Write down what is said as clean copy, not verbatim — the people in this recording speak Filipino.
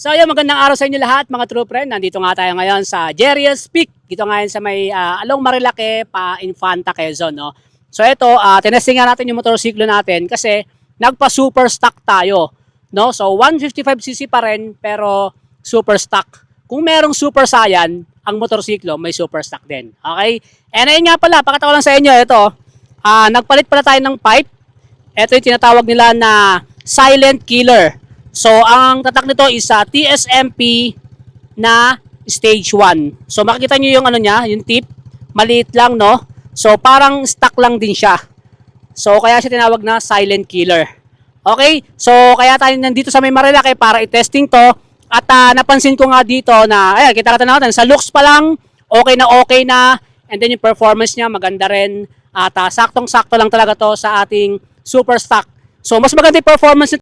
So ayun, magandang araw sa inyo lahat mga true friend. Nandito nga tayo ngayon sa Jerias Peak. Dito ngayon sa may Along Marilake pa Infanta, Quezon. No? So ito, tinesting nga natin yung motorsiklo natin kasi nagpa-super stock tayo. No? So 155cc pa rin pero super stock. Kung merong super saiyan, ang motorsiklo may super stock din. Okay? And ayun nga pala, pakita ko lang sa inyo, ito, nagpalit pala tayo ng pipe. Ito yung tinatawag nila na silent killer. So, ang tatak nito is TSMP na stage 1. So, makikita nyo yung ano niya, yung tip. Maliit lang, no? So, parang stock lang din siya. So, kaya siya tinawag na silent killer. Okay? So, kaya tayo nandito sa may Marilake para i-testing to. At napansin ko nga dito na, ayan, kita natin, sa looks pa lang, okay na. And then yung performance niya, maganda rin. At saktong-sakto lang talaga to sa ating super stock. So, mas maganda yung performance